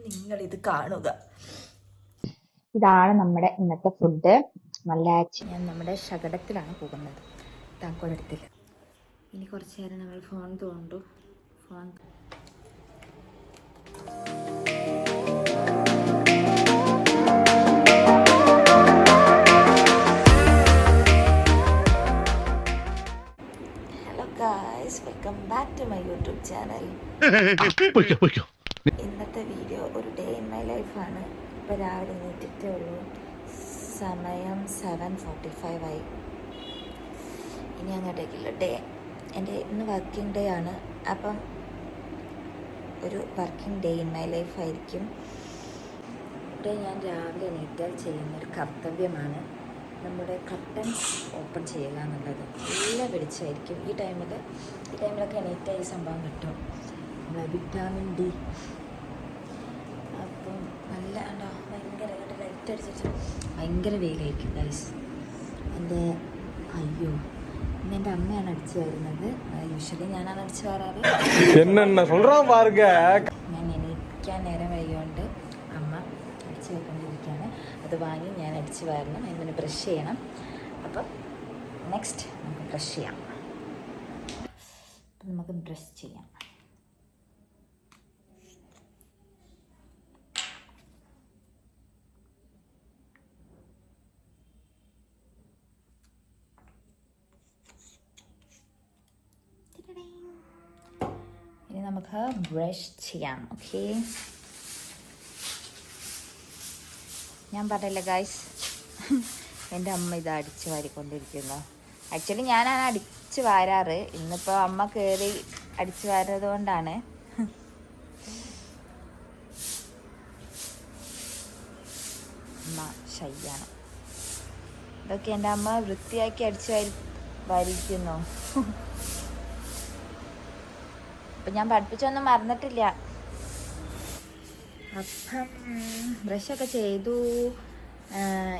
നിങ്ങളിത് കാണുക. ഇതാണ് നമ്മുടെ ഇന്നത്തെ ഫുഡ്. നല്ല ഞാൻ നമ്മുടെ ശകടത്തിലാണ് പോകുന്നത്, താക്കോലെടുത്തില്ല. ഇനി കുറച്ച് നേരം നമ്മൾ ഫോൺ തോണ്ടു. Hello guys, welcome back to my YouTube channel. ഇന്നത്തെ വീഡിയോ ഒരു ഡേ ഇൻ മൈ ലൈഫാണ്. ഇപ്പോൾ രാവിലെ എണീറ്റിട്ടേ ഉള്ളൂ. സമയം 7:45 ആയി. ഇനി അങ്ങോട്ടേക്കുള്ള ഡേ, എൻ്റെ ഇന്ന് വർക്കിംഗ് ഡേ ആണ്. അപ്പം ഒരു working day in my life ആയിരിക്കും. ഇവിടെ ഞാൻ രാവിലെ എണീറ്റാൽ ചെയ്യുന്നൊരു കർത്തവ്യമാണ് നമ്മുടെ കർട്ടൻസ് ഓപ്പൺ ചെയ്യുക എന്നുള്ളത്. നല്ല വെളിച്ചമായിരിക്കും ഈ ടൈമിലൊക്കെ എണീറ്റാൽ ഈ സംഭവം കിട്ടും, നമ്മളെ വിറ്റാമിൻ ഡി. അപ്പം നല്ല ഭയങ്കര ലൈറ്റ് അടിച്ചിട്ട് ഭയങ്കര വെയിലായിരിക്കും ഗൈസ്. അയ്യോ, ഇന്ന് എൻ്റെ അമ്മയാണ് അടിച്ചു വരുന്നത്. യൂഷ്വലി ഞാനാണ് അടിച്ചു വരാറ്. ഞാൻ എണീക്കാൻ നേരം വൈകിയോണ്ട് അമ്മ അടിച്ചു വെക്കൊണ്ടിരിക്കുകയാണ്. അത് വാങ്ങി ഞാൻ അടിച്ചു വരണം, അതിന് ബ്രഷ് ചെയ്യണം. അപ്പം നെക്സ്റ്റ് നമുക്ക് ബ്രഷ് ചെയ്യാം. അപ്പം നമുക്ക് ബ്രഷ് ചെയ്യാം. ഇനി നമുക്ക് ബ്രഷ് ചെയ്യാം. ഓക്കെ, ഞാൻ പറയില്ല ഗായ്സ്, എൻ്റെ അമ്മ ഇത് അടിച്ച് വാരിക്കൊണ്ടിരിക്കുന്നു. ആക്ച്വലി ഞാനാണ് അടിച്ച് വാരാറ്. ഇന്നിപ്പോൾ അമ്മ കയറി അടിച്ച് വാരത് കൊണ്ടാണ്. അമ്മ ഷൈയാണ്. ഇതൊക്കെ എൻ്റെ അമ്മ വൃത്തിയാക്കി അടിച്ച് വാരിക്കുന്നു. അപ്പം ഞാൻ പഠിപ്പിച്ചൊന്നും മറന്നിട്ടില്ല. അപ്പം ബ്രഷൊക്കെ ചെയ്തു.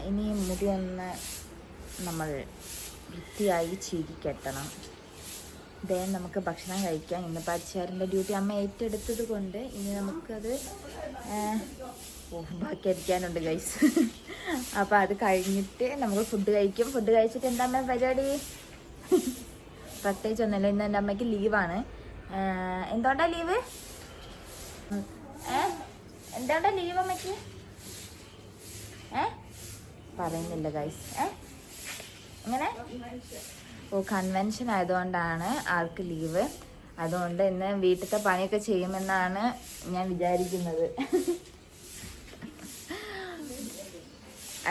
ഇനി മുടി ഒന്ന് നമ്മൾ വൃത്തിയായി ചീകി കെട്ടണം. നമുക്ക് ഭക്ഷണം കഴിക്കാം. ഇന്ന് പഠിച്ചാറിൻ്റെ ഡ്യൂട്ടി അമ്മ ഏറ്റെടുത്തത് കൊണ്ട് ഇനി നമുക്കത് ബാക്കി അടിക്കാനുണ്ട് ഗൈസ്. അപ്പം അത് കഴിഞ്ഞിട്ട് നമുക്ക് ഫുഡ് കഴിക്കും. ഫുഡ് കഴിച്ചിട്ട് എന്താ അമ്മ പരിപാടി? പ്രത്യേകിച്ചൊന്നുമില്ല, ഇന്ന് എൻ്റെ അമ്മയ്ക്ക് ലീവാണ്. എന്തുകൊണ്ടാ ലീവ്? എന്തുകൊണ്ടാ ലീവ് അമ്മയ്ക്ക്? പറയുന്നില്ല ഗൈസ്. എങ്ങനെ? കൺവെൻഷൻ ആയതുകൊണ്ടാണ് ആൾക്ക് ലീവ്. അതുകൊണ്ട് ഇന്ന് വീട്ടിലത്തെ പണിയൊക്കെ ചെയ്യുമെന്നാണ് ഞാൻ വിചാരിക്കുന്നത്.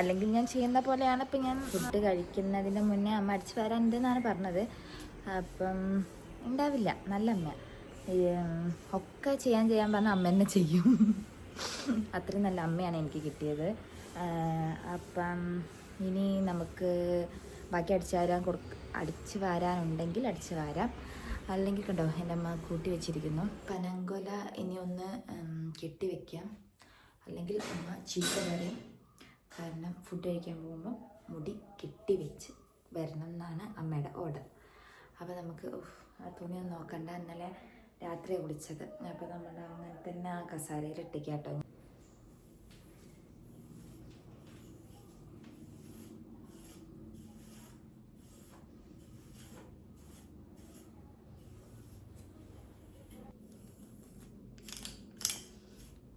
അല്ലെങ്കിൽ ഞാൻ ചെയ്യുന്ന പോലെയാണ്. ഇപ്പം ഞാൻ ഫുഡ് കഴിക്കുന്നതിന് മുന്നേ അമ്മ അടിച്ചു വരാനുണ്ടെന്നാണ് പറഞ്ഞത്. അപ്പം ഉണ്ടാവില്ല, നല്ല അമ്മ. ഒക്കെ ചെയ്യാൻ പറഞ്ഞാൽ അമ്മ തന്നെ ചെയ്യും. അത്രയും നല്ല അമ്മയാണ് എനിക്ക് കിട്ടിയത്. അപ്പം ഇനി നമുക്ക് ബാക്കി അടിച്ചു വാരാനുണ്ടെങ്കിൽ അടിച്ചു വാരാം. അല്ലെങ്കിൽ കണ്ടോ, എൻ്റെ അമ്മ കൂട്ടി വെച്ചിരിക്കുന്നു പനങ്കൊല. ഇനി ഒന്ന് കെട്ടിവെക്കാം, അല്ലെങ്കിൽ അമ്മ ചീത്ത പറയും. കാരണം ഫുഡ് കഴിക്കാൻ പോകുമ്പോൾ മുടി കെട്ടിവെച്ച് വരണം എന്നാണ് അമ്മയുടെ ഓർഡർ. അപ്പോൾ നമുക്ക് ആ തുണിയൊന്നും നോക്കണ്ട, ഇന്നലെ രാത്രിയാണ് കുളിച്ചത്. അപ്പോൾ നമ്മൾ അങ്ങനെ തന്നെ ആ കസാരയിൽ ഇട്ടിക്കാം കേട്ടോ.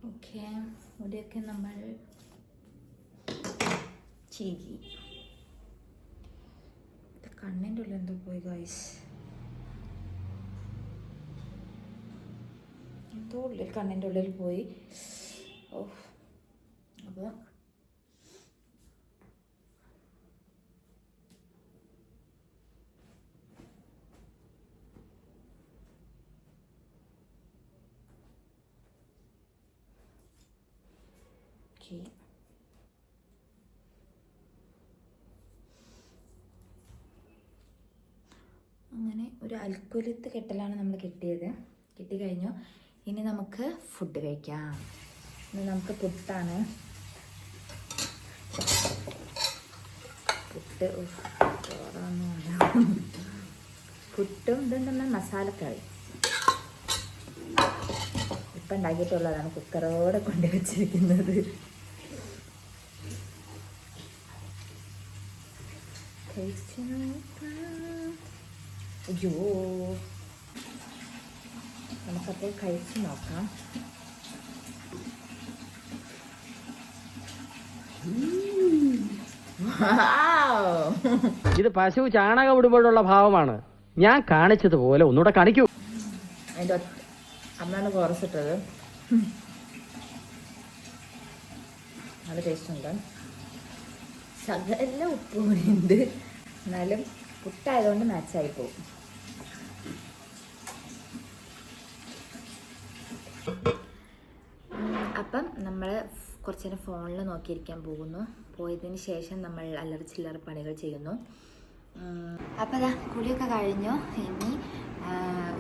ഓക്കെ, മുടിയൊക്കെ നമ്മൾ ചീകി. കണ്ണിൻ്റെ ഉള്ളിൽ എന്തോ പോയി ഗൈസ്, എന്തോ കണ്ണിൻ്റെ ഉള്ളിൽ പോയി. അപ്പോൾ അങ്ങനെ ഒരു അൽക്കുലത്ത് കെട്ടലാണ് നമ്മൾ കെട്ടിയത്. കെട്ടിക്കഴിഞ്ഞു. ഇനി നമുക്ക് ഫുഡ് കഴിക്കാം. ഇനി നമുക്ക് പുട്ടാണ്. പുട്ട് ചോറൊന്നുമല്ല, പുട്ടും ഇതുണ്ടെന്നാൽ മസാലക്കറി. ഇപ്പം ഉണ്ടാക്കിയിട്ടുള്ളതാണ് കുക്കറോടെ കൊണ്ട് വെച്ചിരിക്കുന്നത്. അയ്യോ, നമുക്കപ്പോൾ കഴിച്ച് നോക്കാം. ഇത് പശു ചാണകം ഇടുമ്പോഴുള്ള ഭാവമാണ്. ഞാൻ കാണിച്ചതുപോലെ ഒന്നുകൂടെ കാണിക്കൂ. അതിൻ്റെ അമ്മയാണ് കുറച്ചിട്ടത്. നല്ല ടേസ്റ്റ് ഉണ്ട്. ശകല ഉപ്പ് കൂടിയുണ്ട്, എന്നാലും പുട്ടായതുകൊണ്ട് മാച്ചായി പോകും. അപ്പം നമ്മൾ കുറച്ച് നേരം ഫോണിൽ നോക്കിയിരിക്കാൻ പോകുന്നു. പോയതിന് ശേഷം നമ്മൾ അല്ലറ ചില്ലറ പണികൾ ചെയ്യുന്നു. അപ്പം അതാ കുളിയൊക്കെ കഴിഞ്ഞു. ഇനി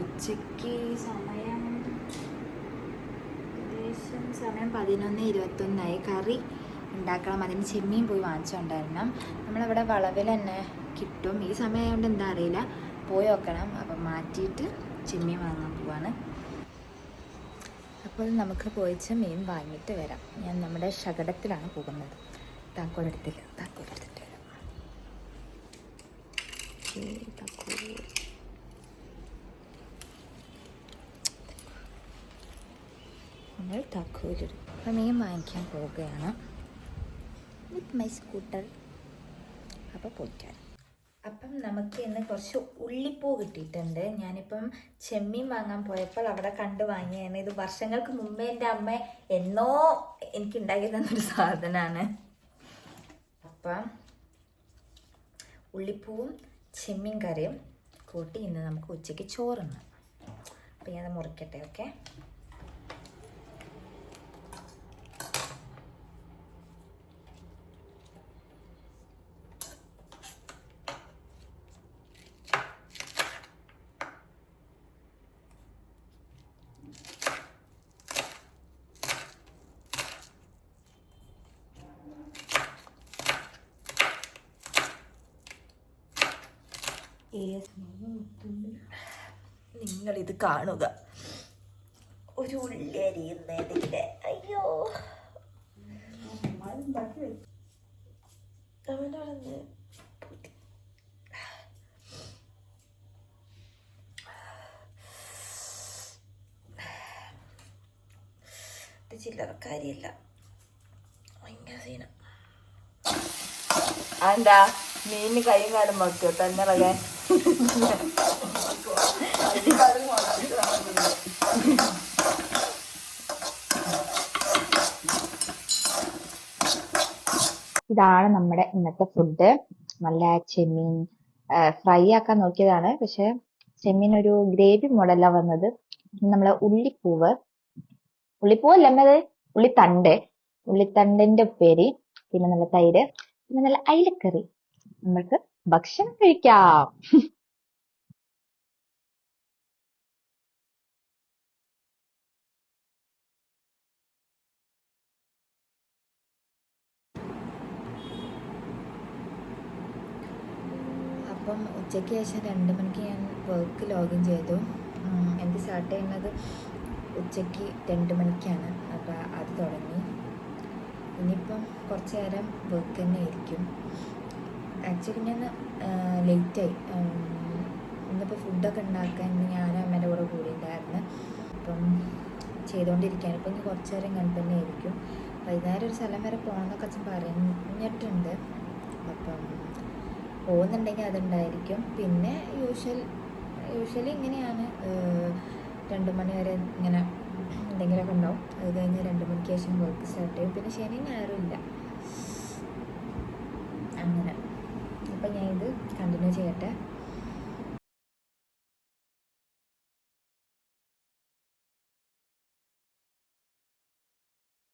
ഉച്ചയ്ക്ക് സമയം 11:21 കറി ഉണ്ടാക്കണം. അതിന് ചെമ്മീൻ പോയി വാങ്ങിച്ചുകൊണ്ടിരണം. നമ്മളിവിടെ വളവിൽ തന്നെ കിട്ടും. ഈ സമയമായതുകൊണ്ട് എന്താ അറിയില്ല, പോയി നോക്കണം. അപ്പം മാറ്റിയിട്ട് ചെമ്മീൻ വാങ്ങാൻ പോവാണ്. അപ്പോൾ നമുക്ക് പോയിച്ച് മീൻ വാങ്ങിയിട്ട് വരാം. ഞാൻ നമ്മുടെ ശകടത്തിലാണ് പോകുന്നത്. താക്കോലെടുത്തിട്ട് വരാം. നമ്മൾ താക്കോലെടുക്കും. അപ്പം മീൻ വാങ്ങിക്കാൻ പോവുകയാണ് വിത്ത് മൈ സ്കൂട്ടർ. അപ്പോൾ പോയിട്ട് വരാം. അപ്പം നമുക്ക് ഇന്ന് കുറച്ച് ഉള്ളിപ്പൂ കിട്ടിയിട്ടുണ്ട്. ഞാനിപ്പം ചെമ്മീൻ വാങ്ങാൻ പോയപ്പോൾ അവിടെ കണ്ട് വാങ്ങിയാണ്. ഇത് വർഷങ്ങൾക്ക് മുമ്പേ എൻ്റെ അമ്മ എന്നോ എനിക്ക് ഉണ്ടാക്കി തന്നൊരു സാധനമാണ്. അപ്പം ഉള്ളിപ്പൂവും ചെമ്മീൻ കറിയും കൂട്ടി ഇന്ന് നമുക്ക് ഉച്ചയ്ക്ക് ചോറുണ്ട്. അപ്പം ഞാനത് മുറിക്കട്ടെ. ഓക്കെ, നിങ്ങളിത് കാണുക. ഒരു ഉള്ളി അരിയുന്നതിൻ്റെ അയ്യോ അവനോടൊന്ന് ചില്ലറക്കാരിയല്ല, ഭയങ്കര സീന. എന്താ മീനിന് കൈയും കാലം വെക്കോ തന്നെ ഇളകാൻ? ഇതാണ് നമ്മുടെ ഇന്നത്തെ ഫുഡ്. നല്ല ചെമ്മീൻ ഫ്രൈ ആക്കാൻ നോക്കിയതാണ്, പക്ഷെ ചെമ്മീൻ ഒരു ഗ്രേവി മോഡലാണ് വന്നത്. നമ്മളെ ഉള്ളിപ്പൂവല്ല എന്നത് ഉള്ളിത്തണ്ടിന്റെ ഉപ്പേരി, പിന്നെ നല്ല തൈര്, പിന്നെ നല്ല അയിലക്കറി. നമ്മൾക്ക് ഭക്ഷണം കഴിക്കാം. അപ്പം ഉച്ചയ്ക്ക് ശേഷം 2 മണിക്ക് ഞാൻ വർക്ക് ലോഗിൻ ചെയ്തു. എനിക്ക് സ്റ്റാർട്ട് ചെയ്യുന്നത് ഉച്ചയ്ക്ക് 2 മണിക്കാണ്. അപ്പോൾ അത് തുടങ്ങി. ഇനിയിപ്പം കുറച്ച് നേരം വർക്ക് തന്നെ ആയിരിക്കും. ആക്ച്വലി ഞാൻ ലേറ്റായി. ഇന്നിപ്പോൾ ഫുഡൊക്കെ ഉണ്ടാക്കാൻ ഞാനും അമ്മേൻ്റെ കൂടെ കൂടിയിട്ടുണ്ടായിരുന്നു. അപ്പം ചെയ്തുകൊണ്ടിരിക്കുകയാണ്. ഇപ്പം ഇനി കുറച്ച് നേരം ഇങ്ങനെ തന്നെ ആയിരിക്കും. വൈകുന്നേരം ഒരു സ്ഥലം വരെ പോകണമെന്നൊക്കെ അച്ഛൻ പറഞ്ഞിട്ടുണ്ട്. അപ്പം പോകുന്നുണ്ടെങ്കിൽ അതുണ്ടായിരിക്കും. പിന്നെ യൂഷ്വലി ഇങ്ങനെയാണ്, 2 മണി വരെ ഇങ്ങനെ എന്തെങ്കിലുമൊക്കെ ഉണ്ടാവും. അത് കഴിഞ്ഞ് 2 മണിക്ക് ശേഷം വർക്ക് സ്റ്റാർട്ട് ചെയ്യും. പിന്നെ ശനി ഞായറും ഇല്ല അങ്ങനെ. അപ്പം ഞാൻ ഇത് കണ്ടിന്യൂ ചെയ്യട്ടെ.